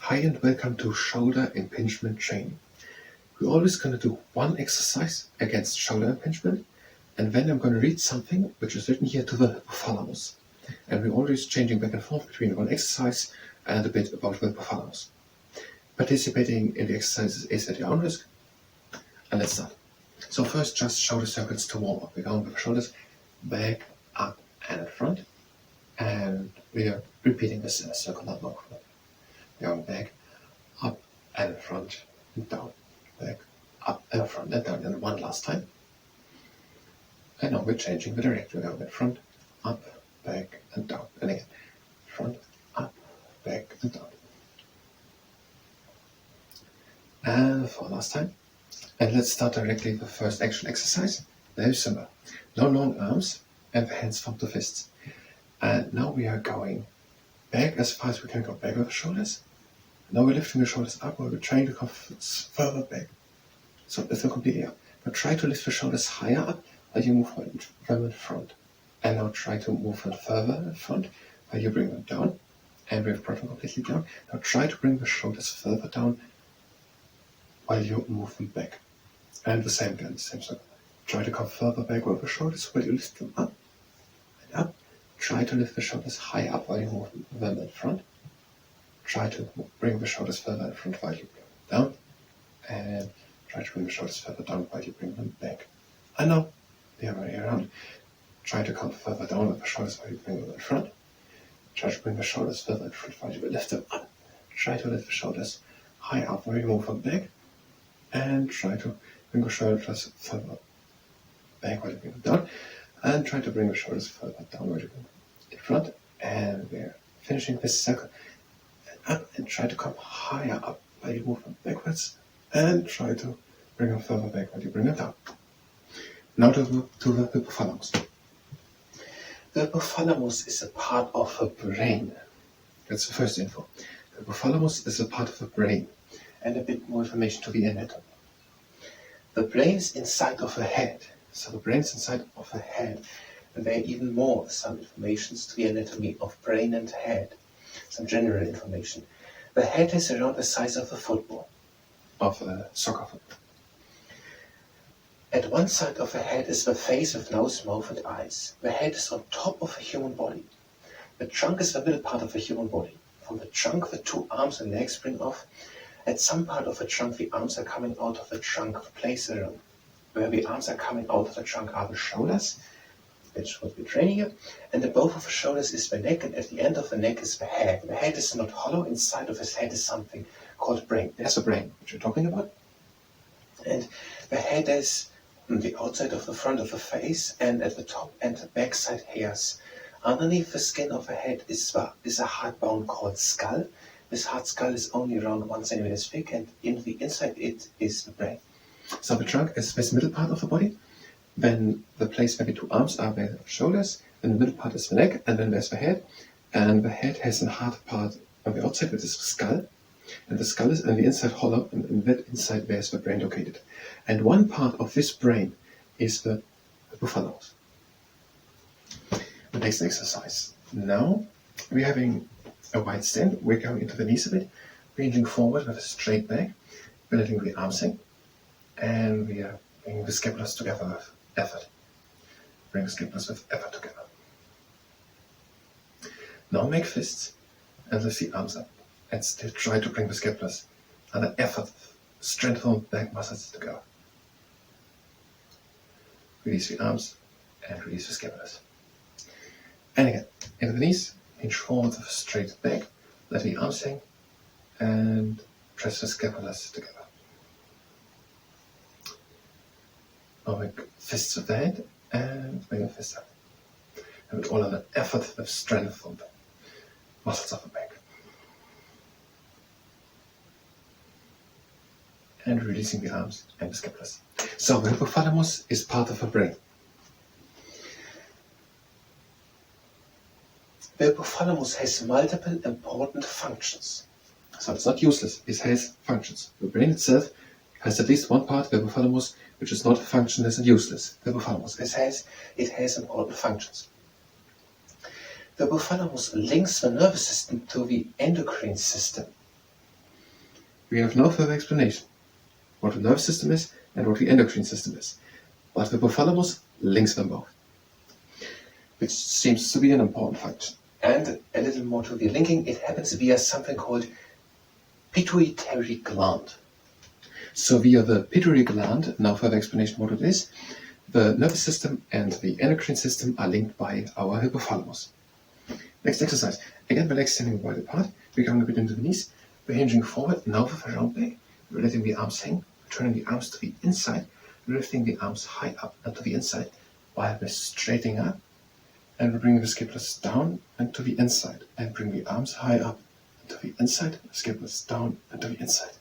Hi and welcome to shoulder impingement training. We're always going to do one exercise against shoulder impingement, and then I'm going to read something which is written here to the hypothalamus. And we're always changing back and forth between one exercise and a bit about the hypothalamus. Participating in the exercises is at your own risk. And let's start. So first, just shoulder circles to warm up. We're going with the shoulders back, up, and in front. And we are repeating this in a circle, not long. Going back, up, and in front, and down. Back, up, and in front, and down. And one last time. And now we're changing the direction. We're going in front, up, back, and down. And again, front, up, back, and down. And for last time. And let's start directly with the first actual exercise. Very simple. No long arms and the hands form to fists. And now we are going back as far as we can go back with the shoulders. Now we're lifting the shoulders up, or we're trying to come further back. So it's not completely up. But try to lift the shoulders higher up while you move them in front. And now try to move them further in front while you bring them down. And we've brought them completely down. Now try to bring the shoulders further down while you move them back. And the same again, the same circle. Try to come further back with the shoulders while you lift them up and up. Try to lift the shoulders high up while you move them in front. Try to bring the shoulders further in front while you bring them down. And try to bring the shoulders further down while you bring them back. And now, the other way around. Try to come further down with the shoulders while you bring them in front. Try to bring the shoulders further in front while you lift them up. Try to lift the shoulders high up while you move them back. And try to bring the shoulders further back while you bring them down. And try to bring the shoulders further down while you bring them in front. And we're finishing this circle. And up, and try to come higher up while you move them backwards. And try to bring them further back while you bring them down. Now to the hypothalamus. The hypothalamus is a part of the brain. That's the first info. The hypothalamus is a part of the brain. And a bit more information to the anatomy. The brain is inside of the head. So the brain is inside of the head. And there are even more some information to the anatomy of brain and head. Some general information. The head is around the size of a football. Of a soccer football. At one side of the head is the face with nose, mouth and eyes. The head is on top of the human body. The trunk is the middle part of the human body. From the trunk the two arms and legs spring off. At some part of the trunk, the arms are coming out of the trunk. The place around where the arms are coming out of the trunk are the shoulders, which what we're training here. And above of the shoulders is the neck, and at the end of the neck is the head. The head is not hollow. Inside of his head is something called brain. There's a brain, which we're talking about. And the head is on the outside of the front of the face, and at the top and the back side hairs. Underneath the skin of the head is a hard bone called skull. This hard skull is only around 1 centimeter thick, and in the inside it is the brain. So the trunk is this middle part of the body. Then the place where the two arms are the shoulders, and the middle part is the neck, and then there's the head. And the head has a hard part on the outside, which is the skull. And the skull is on the inside hollow, and in that inside there's the brain located. And one part of this brain is the hypothalamus. The next exercise. Now we're having a wide stand. We're going into the knees a bit, ranging forward with a straight back. We're letting the arms hang, and we are bringing the scapulars together with effort. Bring the scapulars with effort together. Now make fists and lift the arms up, and still try to bring the scapulars under effort, strengthen back muscles together. Release the arms and release the scapulars. And again, into the knees. Hinge forward with a straight back, let the arms hang, and press the scapulars together. Now make fists with the hand, and bring the fist up. And with all under effort with strength on the muscles of the back. And releasing the arms and the scapulars. So the hypothalamus is part of the brain. The hypothalamus has multiple important functions. So it's not useless, it has functions. The brain itself has at least one part, the hypothalamus, which is not functionless and useless. The hypothalamus, it has important functions. The hypothalamus links the nervous system to the endocrine system. we have no further explanation what the nervous system is and what the endocrine system is. But the hypothalamus links them both, which seems to be an important function. And a little more to the linking, it happens via something called pituitary gland. So via the pituitary gland, now further explanation what it is, the nervous system and the endocrine system are linked by our hypothalamus. Next exercise. Again, we're extending wide apart. We're going a bit into the knees. We're hinging forward, now with a round back. We're letting the arms hang, turning the arms to the inside, lifting the arms high up and to the inside, while we're straightening up. And we bring the scapulars down and to the inside, and bring the arms high up and to the inside, the scapulars down and to the inside.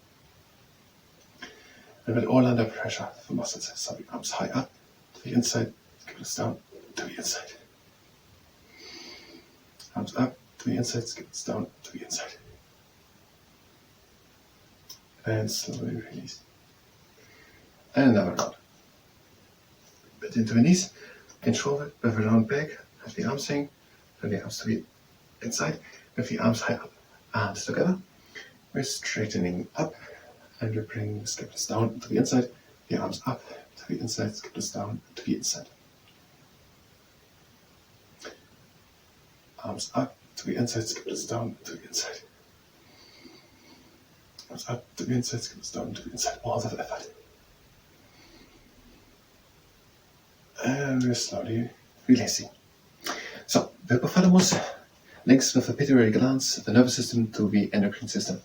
And we're all under pressure for muscles, so the arms high up to the inside, scapulars down to the inside. Arms up to the inside, scapulars down to the inside. And slowly release. And another round. Bit into the knees, inch forward, with a round back, have the arms hang, and the arms to the inside, with the arms high up, arms together. We're straightening up, and we're bringing the scapulars down to the inside, the arms up to the inside, scapulars down to the inside. Arms up to the inside, scapulars down to the inside. Arms up to the inside, scapulars down to the inside. All of effort. And we're slowly releasing. So, the hypothalamus links with the pituitary glands, the nervous system, to the endocrine system.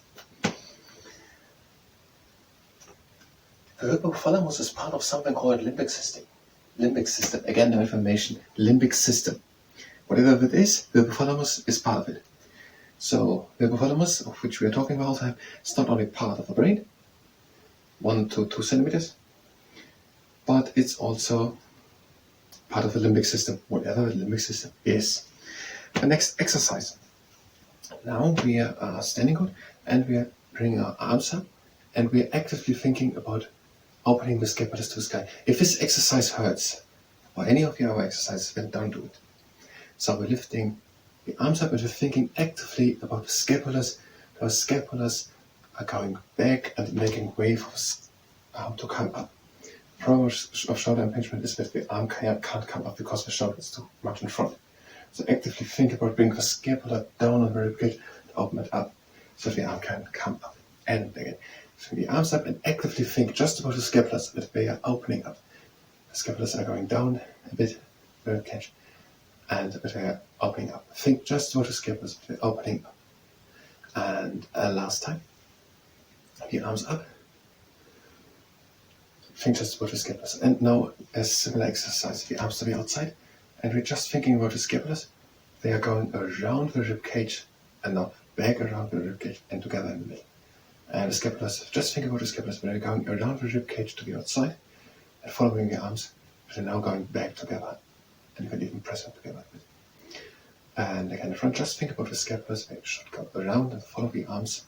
The hypothalamus is part of something called limbic system. Limbic system, again no information, limbic system. Whatever it is, the hypothalamus is part of it. So, the hypothalamus, of which we are talking about all the time, is not only part of the brain, 1 to 2 centimeters, but it's also part of the limbic system, whatever the limbic system is. The next exercise. Now we are standing good and we are bringing our arms up and we are actively thinking about opening the scapulars to the sky. If this exercise hurts, or any of your other exercises, then don't do it. So we're lifting the arms up and we're thinking actively about the scapulars. Those scapulars are going back and making way for the arm to come up. Problem of shoulder impingement is that the arm can't come up because the shoulder is too much in front. So actively think about bringing the scapula down on the ribcage to open it up so the arm can come up. And again, swing the arms up and actively think just about the scapulars that they are opening up. The scapulars are going down a bit, ribcage, and that they are opening up. Think just about the scapulars that they're opening up. And last time, the arms up. Think just about the scapulars. And now a similar exercise, the arms to the outside, and we're just thinking about the scapulars. They are going around the rib cage and now back around the rib cage and together in the middle. And the scapulars, just think about the scapulars. They're going around the rib cage to the outside and following the arms, they're now going back together. And you can even press them together a bit. And again, in front, just think about the scapulars. They should go around and follow the arms,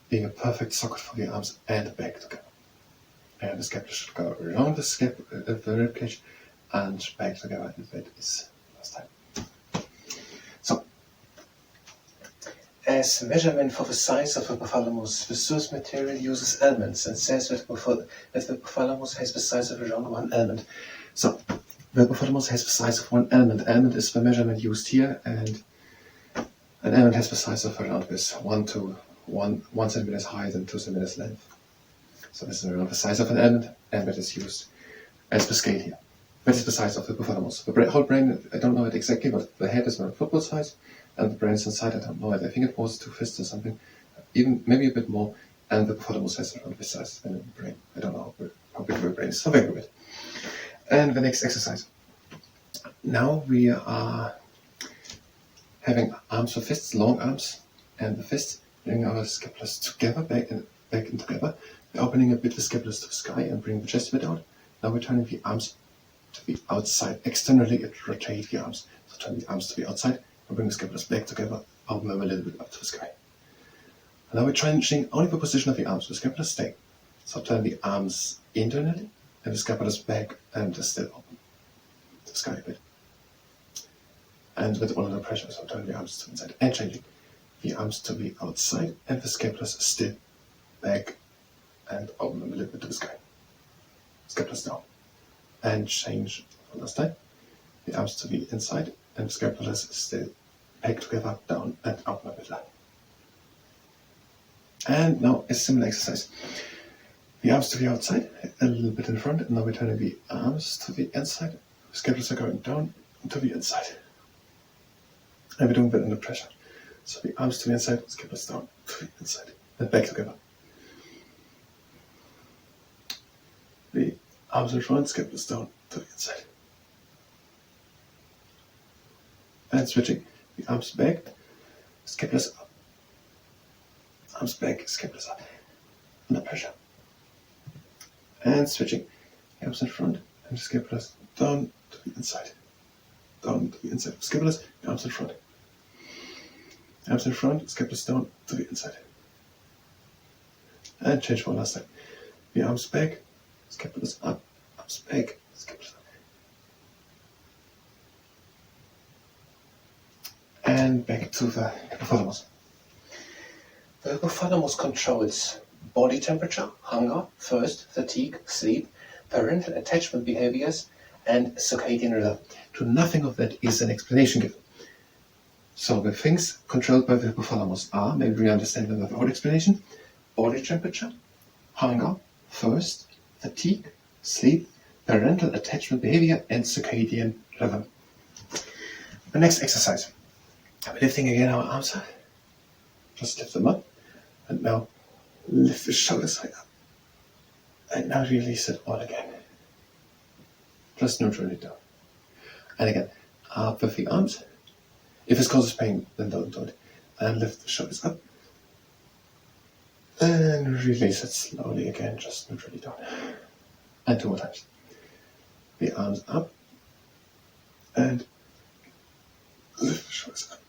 being a perfect socket for the arms and back together. And the scapula should go around the rib cage and back together, and that is last time. So, as measurement for the size of the hypothalamus, the source material uses elements and says that the hypothalamus has the size of around 1 element. So, the hypothalamus has the size of 1 element. Element is the measurement used here, and an element has the size of around this 1 centimeters height and 2 centimeters length. So this is around the size of an element, and that is used as the scale here. That is the size of the hypothalamus. The whole brain, I don't know it exactly, but the head is around football size, and the brain is inside, I don't know it. I think it was 2 fists or something, even maybe a bit more, and the hypothalamus has around this size in the brain. I don't know how big the brain is, something like that. And the next exercise. Now we are having arms for fists, long arms, and the fists, bringing our scapulars together, back and together. We're opening a bit the scapulars to the sky and bringing the chest a bit out. Now we're turning the arms to the outside. Externally, it rotates the arms. So turn the arms to the outside and bring the scapulars back together, open them a little bit up to the sky. And now we're changing only the position of the arms. The scapulars stay. So turn the arms internally and the scapulars back and they're still open to the sky a bit. And with all under pressure, so turn the arms to the inside and changing the arms to the outside and the scapulars still back, and open them a little bit to the sky. Scapulars down. And change from last time. The arms to the inside, and the scapulars still pegged together, down and open a bit. And now a similar exercise. The arms to the outside, a little bit in front, and now we're turning the arms to the inside. The scapulars are going down to the inside. And we're doing that under pressure. So the arms to the inside, scapulars down to the inside, and back together. The arms in front, scapulars down to the inside. And switching, the arms back, scapulars up. Arms back, scapulars up. Under pressure. And switching, the arms in front, and the scapulars down to the inside. Down to the inside. Scapulars, the arms in front. Arms in front, scapulars down to the inside. And change for last time. The arms back, scapulars up, arms back, scapulars up. And back to the hypothalamus. The hypothalamus controls body temperature, hunger, thirst, fatigue, sleep, parental attachment behaviors, and circadian rhythm. To nothing of that is an explanation given. So the things controlled by the hypothalamus are, maybe we understand them without explanation, body temperature, hunger, thirst, fatigue, sleep, parental attachment behavior, and circadian rhythm. The next exercise. We're lifting again our arms up. Just lift them up. And now lift the shoulders high up. And now release it all again. Just neutral it down. And again, up with the arms. If it causes pain, then don't do it. And lift the shoulders up. And release it slowly again, just neutrally down. And 2 more times. The arms up. And lift the shoulders up.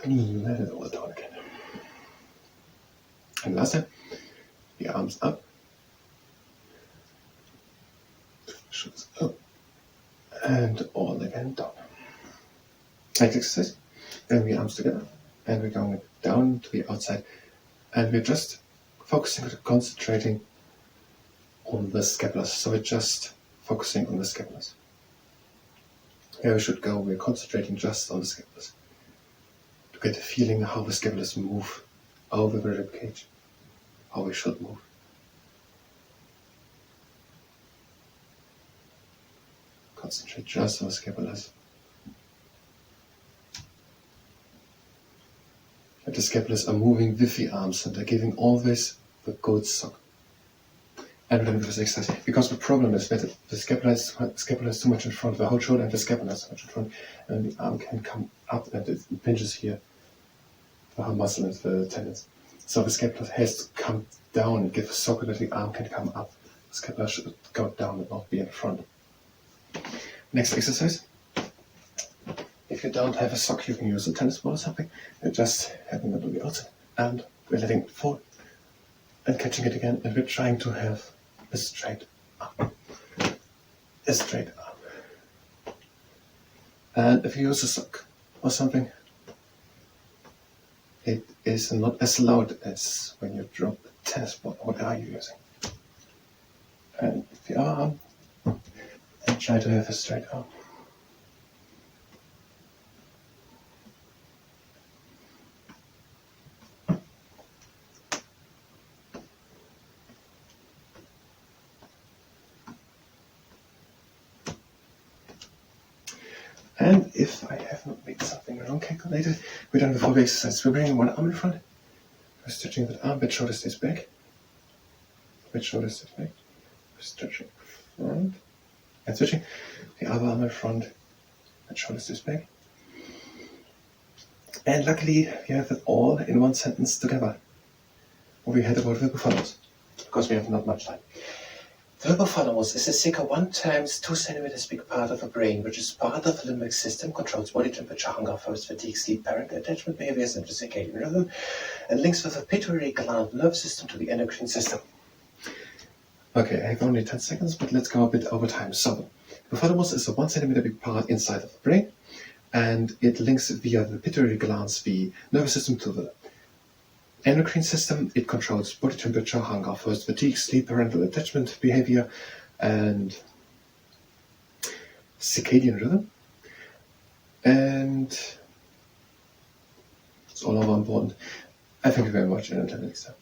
And let it all down again. And last time, the arms up. Lift the shoulders up. And all again down. Next exercise. Then the arms together. And we're going down to the outside. And we're just focusing, concentrating on the scapulars. So we're just focusing on the scapulars. Where we should go, we're concentrating just on the scapulars. To get a feeling how the scapulars move over the rib cage. How we should move. Concentrate just on the scapulars. And the scapulars are moving with the arms and they're giving always the good suck. And we're doing this exercise. Because the problem is that the scapula is too much in front, the whole shoulder and the scapula is too much in front, and the arm can come up and it pinches here, the whole muscle and the tendons. So the scapula has to come down and give a socket that the arm can come up. The scapula should go down and not be in front. Next exercise. If you don't have a sock, you can use a tennis ball or something. You're just having it on the outside. And we're letting it fall and catching it again. And we're trying to have a straight arm. A straight arm. And if you use a sock or something, it is not as loud as when you drop a tennis ball. What are you using? And the arm. And try to have a straight arm. And if I have not made something wrong calculated, we're done with all the exercises. We're bringing one arm in front. We're stretching that arm, bit shoulder stays back. Bit shoulder stays back. We're stretching front. And switching. The other arm in front. Bit shoulder stays back. And luckily, we have it all in one sentence together. What we had about the hypothalamus. Because we have not much time. The hypothalamus is a circa 1 times 2 centimeters big part of the brain, which is part of the limbic system, controls body temperature, hunger, thirst, fatigue, sleep, parental attachment behaviors, and the circadian rhythm, and links with the pituitary gland nervous system to the endocrine system. Okay, I have only 10 seconds, but let's go a bit over time. So, the hypothalamus is a 1 centimeter big part inside of the brain, and it links via the pituitary glands, the nervous system, to the Endocrine system, it controls body temperature, hunger, thirst, fatigue, sleep, parental attachment behavior, and circadian rhythm. And it's all over important. I thank you very much, and until next time.